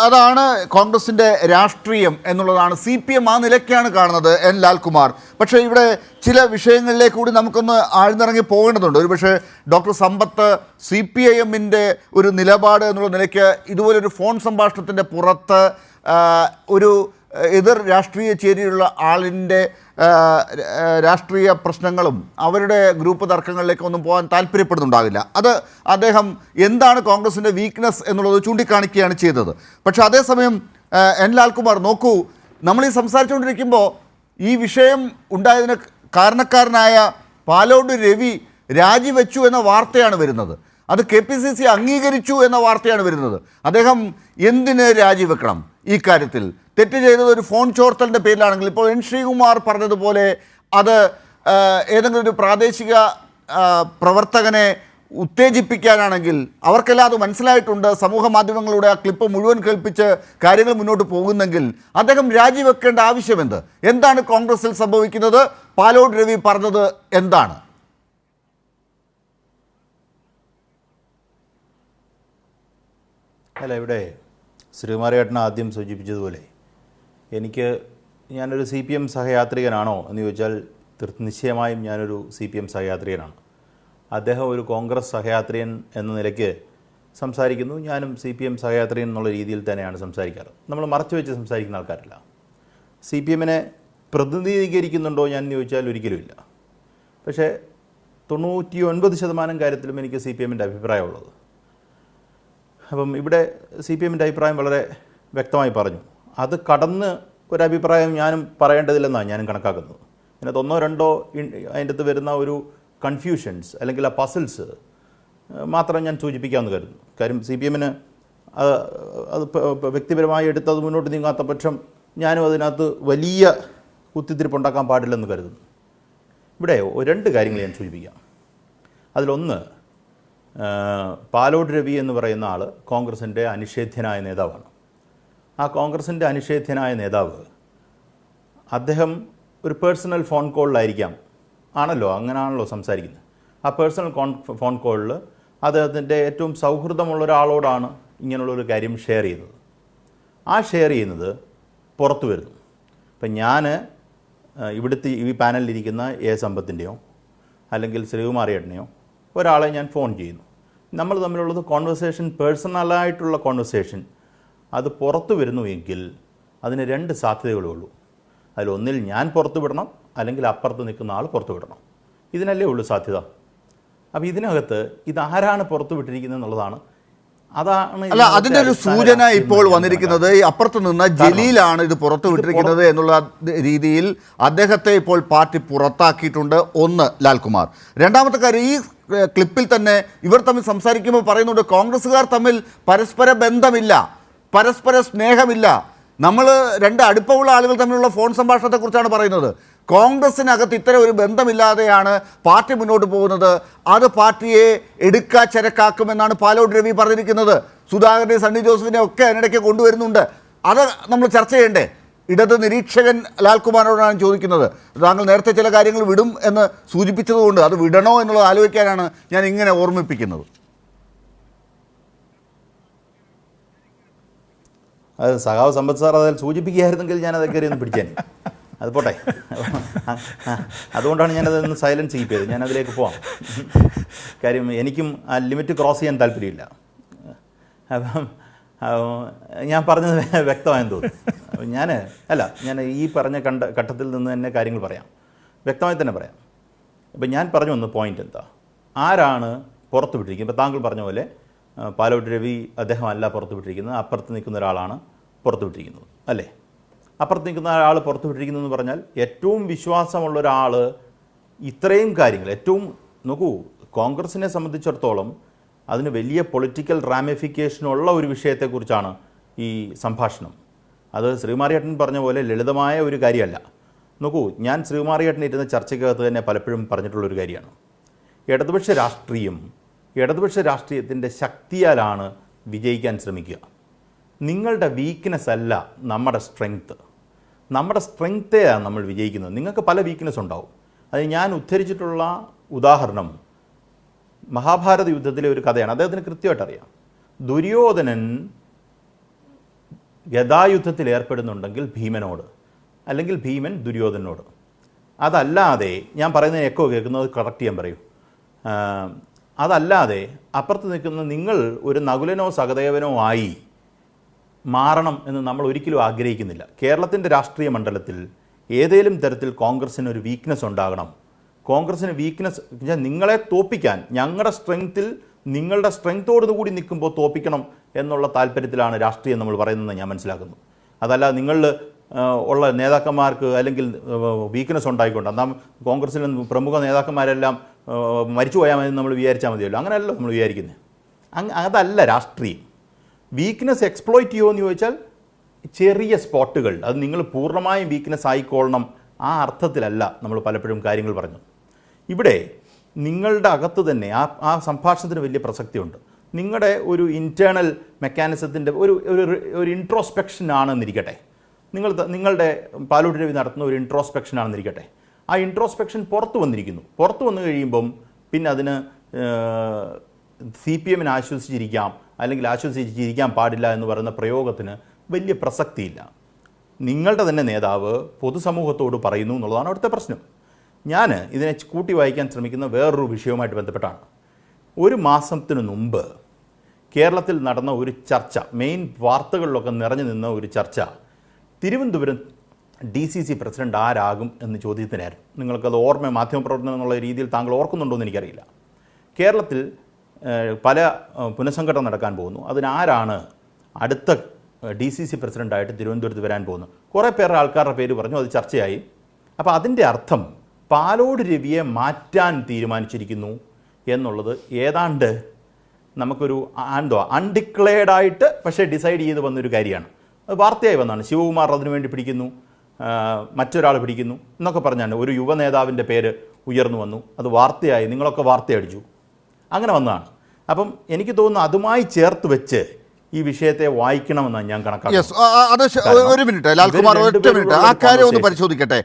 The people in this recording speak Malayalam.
അതാണ് കോൺഗ്രസിൻ്റെ രാഷ്ട്രീയം എന്നുള്ളതാണ്. CPM ആ നിലയ്ക്കാണ് കാണുന്നത് എൻ ലാൽകുമാർ. പക്ഷേ ഇവിടെ ചില വിഷയങ്ങളിലേക്ക് കൂടി നമുക്കൊന്ന് ആഴ്ന്നിറങ്ങി പോകേണ്ടതുണ്ട്. ഒരുപക്ഷെ ഡോക്ടർ സമ്പത്ത് CPIM-ൻ്റെ ഒരു നിലപാട് എന്നുള്ള നിലയ്ക്ക് ഇതുപോലൊരു ഫോൺ സംഭാഷണത്തിൻ്റെ പുറത്ത് ഒരു എതിർ രാഷ്ട്രീയ ചേരിയുള്ള ആളിൻ്റെ രാഷ്ട്രീയ പ്രശ്നങ്ങളും അവരുടെ ഗ്രൂപ്പ് തർക്കങ്ങളിലേക്കൊന്നും പോകാൻ താല്പര്യപ്പെടുന്നുണ്ടാവില്ല. അത് അദ്ദേഹം എന്താണ് കോൺഗ്രസിൻ്റെ വീക്ക്നെസ് എന്നുള്ളത് ചൂണ്ടിക്കാണിക്കുകയാണ് ചെയ്തത്. പക്ഷേ അതേസമയം എൻ ലാൽകുമാർ നോക്കൂ, നമ്മളീ സംസാരിച്ചുകൊണ്ടിരിക്കുമ്പോൾ ഈ വിഷയം ഉണ്ടായതിന് കാരണക്കാരനായ പാലോട് രവി രാജിവെച്ചു എന്ന വാർത്തയാണ് വരുന്നത്. അത് KPCC അംഗീകരിച്ചു എന്ന വാർത്തയാണ് വരുന്നത്. അദ്ദേഹം എന്തിന് രാജിവെക്കണം? ഈ കാര്യത്തിൽ തെറ്റ് ചെയ്തത് ഒരു ഫോൺ ചോർത്തലിൻ്റെ പേരിലാണെങ്കിൽ ഇപ്പോൾ എൻ ശ്രീകുമാർ പറഞ്ഞതുപോലെ അത് ഏതെങ്കിലും ഒരു പ്രാദേശിക പ്രവർത്തകനെ ഉത്തേജിപ്പിക്കാനാണെങ്കിൽ അവർക്കെല്ലാം അത് മനസ്സിലായിട്ടുണ്ട്. സമൂഹ മാധ്യമങ്ങളുടെ ആ ക്ലിപ്പ് മുഴുവൻ കേൾപ്പിച്ച് കാര്യങ്ങൾ മുന്നോട്ട് പോകുന്നെങ്കിൽ അദ്ദേഹം രാജിവെക്കേണ്ട ആവശ്യമെന്ത്? എന്താണ് കോൺഗ്രസിൽ സംഭവിക്കുന്നത്? പാലോട് രവി പറഞ്ഞത് എന്താണ്? അല്ല, ഇവിടെ ശ്രീകുമാരേട്ടൻ ആദ്യം സൂചിപ്പിച്ചതുപോലെ ഞാനൊരു CPM സഹയാത്രികനാണോ എന്ന് ചോദിച്ചാൽ നിശ്ചയമായും ഞാനൊരു CPM സഹയാത്രികനാണ്. അദ്ദേഹം ഒരു കോൺഗ്രസ് സഹയാത്രികൻ എന്ന നിലയ്ക്ക് സംസാരിക്കുന്നു. ഞാനും CPM സഹയാത്രികൻ എന്നുള്ള രീതിയിൽ തന്നെയാണ് സംസാരിക്കാറ്. നമ്മൾ മറച്ചു വെച്ച് സംസാരിക്കുന്ന ആൾക്കാരല്ല. CPM-നെ പ്രതിനിധീകരിക്കുന്നുണ്ടോ ഞാൻ ചോദിച്ചാൽ ഒരിക്കലുമില്ല. പക്ഷേ 99% കാര്യത്തിലും എനിക്ക് CPM-ൻ്റെ അഭിപ്രായമുള്ളത്. അപ്പം ഇവിടെ CPM-ൻ്റെ അഭിപ്രായം വളരെ വ്യക്തമായി പറഞ്ഞു. അത് കടന്ന് ഒരഭിപ്രായം ഞാനും പറയേണ്ടതില്ലെന്നാണ് ഞാനും കണക്കാക്കുന്നത്. അതിനകത്ത് ഒന്നോ രണ്ടോ അതിൻ്റെ അകത്ത് വരുന്ന ഒരു കൺഫ്യൂഷൻസ് അല്ലെങ്കിൽ ആ പസിൽസ് മാത്രം ഞാൻ സൂചിപ്പിക്കാമെന്ന് കരുതുന്നു. കാര്യം CPM-ന് അത് വ്യക്തിപരമായി എടുത്തത് മുന്നോട്ട് നീങ്ങാത്ത പക്ഷം ഞാനും അതിനകത്ത് വലിയ കുത്തിത്തിരിപ്പുണ്ടാക്കാൻ പാടില്ലെന്ന് കരുതുന്നു. ഇവിടെ രണ്ട് കാര്യങ്ങൾ ഞാൻ സൂചിപ്പിക്കാം. അതിലൊന്ന്, പാലോട് രവി എന്ന് പറയുന്ന ആൾ കോൺഗ്രസിൻ്റെ അനിഷേധ്യനായ നേതാവാണ്. ആ കോൺഗ്രസിൻ്റെ അനിഷേധ്യനായ നേതാവ് അദ്ദേഹം ഒരു പേഴ്സണൽ ഫോൺ കോളിലായിരിക്കാം അങ്ങനെയാണല്ലോ സംസാരിക്കുന്നത്. ആ പേഴ്സണൽ ഫോൺ കോളിൽ അദ്ദേഹത്തിൻ്റെ ഏറ്റവും സൗഹൃദമുള്ള ഒരാളോടാണ് ഇങ്ങനെയുള്ളൊരു കാര്യം ഷെയർ ചെയ്യുന്നത്. ആ ഷെയർ ചെയ്യുന്നത് പുറത്തു വരുന്നു. ഇപ്പം ഞാൻ ഇവിടുത്തെ ഈ പാനലിലിരിക്കുന്ന സമ്പത്തിൻ്റെയോ അല്ലെങ്കിൽ ശ്രീകുമാരേട്ടനെയോ ഒരാളെ ഞാൻ ഫോൺ ചെയ്യുന്നു. നമ്മൾ തമ്മിലുള്ളത് കോൺവെർസേഷൻ, പേഴ്സണലായിട്ടുള്ള കോൺവെർസേഷൻ. അത് പുറത്തു വരുന്നുവെങ്കിൽ അതിന് രണ്ട് സാധ്യതകളേ ഉള്ളൂ. അതിലൊന്നിൽ ഞാൻ പുറത്തു വിടണം, അല്ലെങ്കിൽ അപ്പുറത്ത് നിൽക്കുന്ന ആൾ പുറത്തു വിടണം. ഇതിനല്ലേ ഉള്ളൂ സാധ്യത. അപ്പോൾ ഇതിനകത്ത് ഇതാരാണ് പുറത്തു വിട്ടിരിക്കുന്നത് എന്നുള്ളതാണ്. അല്ല, അതിൻ്റെ ഒരു സൂചന ഇപ്പോൾ വന്നിരിക്കുന്നത് ഈ അപ്പുറത്ത് നിന്ന ജലീലാണ് ഇത് പുറത്തു വിട്ടിരിക്കുന്നത് എന്നുള്ള രീതിയിൽ അദ്ദേഹത്തെ ഇപ്പോൾ പാർട്ടി പുറത്താക്കിയിട്ടുണ്ട്. ഒന്ന്, ലാൽകുമാർ. രണ്ടാമത്തെ കാര്യം, ഈ ക്ലിപ്പിൽ തന്നെ ഇവർ തമ്മിൽ സംസാരിക്കുമ്പോൾ പറയുന്നുണ്ട് കോൺഗ്രസ്സുകാർ തമ്മിൽ പരസ്പര ബന്ധമില്ല, പരസ്പര സ്നേഹമില്ല. നമ്മൾ രണ്ട് അടുപ്പമുള്ള ആളുകൾ തമ്മിലുള്ള ഫോൺ സംഭാഷണത്തെക്കുറിച്ചാണ് പറയുന്നത്. കോൺഗ്രസിനകത്ത് ഇത്തരം ഒരു ബന്ധമില്ലാതെയാണ് പാർട്ടി മുന്നോട്ട് പോകുന്നത്. അത് പാർട്ടിയെ എടുക്കാച്ചരക്കാക്കുമെന്നാണ് പാലോട് രവി പറഞ്ഞിരിക്കുന്നത്. സുധാകരനെ, സണ്ണി ജോസഫിനെ ഒക്കെ അതിനിടയ്ക്ക് കൊണ്ടുവരുന്നുണ്ട്. അത് നമ്മൾ ചർച്ച ചെയ്യണ്ടേ? ഇടത് നിരീക്ഷകൻ ലാൽകുമാറിനോടാണ് ചോദിക്കുന്നത്. താങ്കൾ നേരത്തെ ചില കാര്യങ്ങൾ വിടും എന്ന് സൂചിപ്പിച്ചതുകൊണ്ട് അത് വിടണോ എന്നുള്ളത് ആലോചിക്കാനാണ് ഞാൻ ഇങ്ങനെ ഓർമ്മിപ്പിക്കുന്നത്. അത് സഖാവ് സമ്പത്ത് സാർ അതിൽ സൂചിപ്പിക്കുകയായിരുന്നെങ്കിൽ ഞാൻ അതൊക്കെ ഒന്ന് പിടിച്ചേനെ. അത് പോട്ടെ. അതുകൊണ്ടാണ് ഞാനതൊന്ന് സൈലൻസ് ചെയ്യിപ്പിയത്. ഞാൻ അതിലേക്ക് പോവാം. കാര്യം എനിക്കും ആ ലിമിറ്റ് ക്രോസ് ചെയ്യാൻ താല്പര്യമില്ല. അപ്പം ഞാൻ പറഞ്ഞത് വ്യക്തമായെന്ന് തോന്നുന്നു. ഞാൻ ഈ പറഞ്ഞ ഘട്ടത്തിൽ നിന്ന് തന്നെ കാര്യങ്ങൾ പറയാം, വ്യക്തമായി തന്നെ പറയാം. ഇപ്പം ഞാൻ പറഞ്ഞു വന്ന പോയിൻ്റ് എന്താ, ആരാണ് പുറത്ത് വിട്ടിരിക്കുന്നത്? ഇപ്പോൾ താങ്കൾ പറഞ്ഞ പോലെ പാലോട് രവി അദ്ദേഹം അല്ല പുറത്ത് വിട്ടിരിക്കുന്നത്, അപ്പുറത്ത് നിൽക്കുന്ന ഒരാളാണ് പുറത്ത് വിട്ടിരിക്കുന്നത്, അല്ലേ? അപ്പുറത്ത് നിൽക്കുന്ന ഒരാൾ പുറത്ത് വിട്ടിരിക്കുന്നു എന്ന് പറഞ്ഞാൽ ഏറ്റവും വിശ്വാസമുള്ള ഒരാൾ ഇത്രയും കാര്യങ്ങൾ നോക്കൂ, കോൺഗ്രസിനെ സംബന്ധിച്ചിടത്തോളം അതിന് വലിയ പൊളിറ്റിക്കൽ റാമിഫിക്കേഷനുള്ള ഒരു വിഷയത്തെക്കുറിച്ചാണ് ഈ സംഭാഷണം. അത് ശ്രീകുമാരേട്ടൻ പറഞ്ഞ പോലെ ലളിതമായ ഒരു കാര്യമല്ല. നോക്കൂ, ഞാൻ ശ്രീകുമാരേട്ടൻ ഇരുന്ന ചർച്ചയ്ക്കകത്ത് തന്നെ പലപ്പോഴും പറഞ്ഞിട്ടുള്ളൊരു കാര്യമാണ്. ഇടതുപക്ഷ രാഷ്ട്രീയത്തിൻ്റെ ശക്തിയാലാണ് വിജയിക്കാൻ ശ്രമിക്കുക. നിങ്ങളുടെ വീക്ക്നെസ് അല്ല നമ്മുടെ സ്ട്രെങ്ത്തെയാണ് നമ്മൾ വിജയിക്കുന്നത്. നിങ്ങൾക്ക് പല വീക്ക്നെസ് ഉണ്ടാവും. അത് ഞാൻ ഉദ്ധരിച്ചിട്ടുള്ള ഉദാഹരണം മഹാഭാരത യുദ്ധത്തിലെ ഒരു കഥയാണ്. അദ്ദേഹത്തിന് കൃത്യമായിട്ട് അറിയാം. ദുര്യോധനൻ ഗദായുദ്ധത്തിൽ ഏർപ്പെടുന്നുണ്ടെങ്കിൽ ഭീമനോട്, അല്ലെങ്കിൽ ഭീമൻ ദുര്യോധനോട്. അതല്ലാതെ ഞാൻ പറയുന്നതിന് എക്കോ കേൾക്കുന്നത് കറക്റ്റ് ചെയ്യാൻ പറയൂ. അതല്ലാതെ അപ്പുറത്ത് നിൽക്കുന്ന നിങ്ങൾ ഒരു നകുലനോ സഹദേവനോ ആയി മാറണം എന്ന് നമ്മൾ ഒരിക്കലും ആഗ്രഹിക്കുന്നില്ല. കേരളത്തിൻ്റെ രാഷ്ട്രീയ മണ്ഡലത്തിൽ ഏതെങ്കിലും തരത്തിൽ കോൺഗ്രസ്സിന് ഒരു വീക്ക്നെസ് ഉണ്ടാകണം. കോൺഗ്രസ്സിന് വീക്ക്നെസ് നിങ്ങളെ തോപ്പിക്കാൻ, ഞങ്ങളുടെ സ്ട്രെങ്ത്തിൽ നിങ്ങളുടെ സ്ട്രെങ്ത്തോടു കൂടി നിൽക്കുമ്പോൾ തോപ്പിക്കണം എന്നുള്ള താല്പര്യത്തിലാണ് രാഷ്ട്രീയം നമ്മൾ പറയുന്നതെന്ന് ഞാൻ മനസ്സിലാക്കുന്നു. അതല്ല നിങ്ങൾ ഉള്ള നേതാക്കന്മാർക്ക് അല്ലെങ്കിൽ വീക്ക്നെസ് ഉണ്ടായിക്കൊണ്ട് എന്നാൽ കോൺഗ്രസ്സിലെ പ്രമുഖ നേതാക്കന്മാരെല്ലാം മരിച്ചു പോയാൽ മതി നമ്മൾ വിചാരിച്ചാൽ മതിയല്ലോ. അങ്ങനെയല്ലോ നമ്മൾ വിചാരിക്കുന്നത്. അതല്ല രാഷ്ട്രീയം. വീക്ക്നെസ് എക്സ്പ്ലോയിറ്റ് ചെയ്യുമോ എന്ന് ചോദിച്ചാൽ ചെറിയ സ്പോട്ടുകൾ, അത് നിങ്ങൾ പൂർണ്ണമായും വീക്ക്നെസ് ആയിക്കൊള്ളണം ആ അർത്ഥത്തിലല്ല നമ്മൾ പലപ്പോഴും കാര്യങ്ങൾ പറഞ്ഞു. ഇവിടെ നിങ്ങളുടെ അകത്ത് തന്നെ ആ സംഭാഷണത്തിന് വലിയ പ്രസക്തിയുണ്ട്. നിങ്ങളുടെ ഒരു ഇൻറ്റേർണൽ മെക്കാനിസത്തിൻ്റെ ഒരു ഇൻട്രോസ്പെക്ഷൻ ആണെന്നിരിക്കട്ടെ, നിങ്ങളുടെ പാലോട് രവി നടത്തുന്ന ഒരു ഇൻട്രോസ്പെക്ഷൻ ആണെന്നിരിക്കട്ടെ, ആ ഇൻട്രോസ്പെക്ഷൻ പുറത്തു വന്നിരിക്കുന്നു. പുറത്തു വന്നു കഴിയുമ്പം പിന്നെ അതിന് CPM ആശ്വസിച്ചിരിക്കാം അല്ലെങ്കിൽ ആശ്വസിച്ചിരിക്കാൻ പാടില്ല എന്ന് പറയുന്ന പ്രയോഗത്തിന് വലിയ പ്രസക്തിയില്ല. നിങ്ങളുടെ തന്നെ നേതാവ് പൊതുസമൂഹത്തോട് പറയുന്നു എന്നുള്ളതാണ് അവിടുത്തെ പ്രശ്നം. ഞാൻ ഇതിനെ കൂട്ടി വായിക്കാൻ ശ്രമിക്കുന്ന വേറൊരു വിഷയവുമായിട്ട് ബന്ധപ്പെട്ടാണ്. ഒരു മാസത്തിനു മുമ്പ് കേരളത്തിൽ നടന്ന ഒരു ചർച്ച, മെയിൻ വാർത്തകളിലൊക്കെ നിറഞ്ഞു നിന്ന ഒരു ചർച്ച, തിരുവനന്തപുരം DCC പ്രസിഡന്റ് ആരാകും എന്ന ചോദ്യത്തിനായിരുന്നു. നിങ്ങൾക്കത് മാധ്യമപ്രവർത്തനം എന്നുള്ള രീതിയിൽ താങ്കൾ ഓർക്കുന്നുണ്ടോ എന്ന് എനിക്കറിയില്ല. കേരളത്തിൽ പല പുനഃസംഘടന നടക്കാൻ പോകുന്നു. അതിനാരാണ് അടുത്ത DCC പ്രസിഡൻ്റായിട്ട് തിരുവനന്തപുരത്ത് വരാൻ പോകുന്നു? കുറേ പേരുടെ ആൾക്കാരുടെ പേര് പറഞ്ഞു, അത് ചർച്ചയായി. അപ്പോൾ അതിൻ്റെ അർത്ഥം പാലോട് രവിയെ മാറ്റാൻ തീരുമാനിച്ചിരിക്കുന്നു എന്നുള്ളത് ഏതാണ്ട് നമുക്കൊരു അൺഡിക്ലെയർഡായിട്ട് പക്ഷേ ഡിസൈഡ് ചെയ്ത് വന്നൊരു കാര്യമാണ്. അത് വാർത്തയായി വന്നതാണ്. ശിവകുമാർ അതിനുവേണ്ടി പിടിക്കുന്നു, മറ്റൊരാൾ പിടിക്കുന്നു എന്നൊക്കെ പറഞ്ഞാണ് ഒരു യുവ നേതാവിൻ്റെ പേര് ഉയർന്നു വന്നു. അത് വാർത്തയായി, നിങ്ങളൊക്കെ വാർത്തയടിച്ചു, അങ്ങനെ വന്നതാണ്. അപ്പം എനിക്ക് തോന്നുന്നു അതുമായി ചേർത്ത് വെച്ച് ഈ വിഷയത്തെ വായിക്കണമെന്നാണ് ഞാൻ കണക്കാക്കുന്നത്. ഒരു മിനിറ്റ് ലാൽകുമാർ, ഒറ്റ മിനിറ്റ് ആ കാര്യം ഒന്ന് പരിശോധിക്കട്ടെ.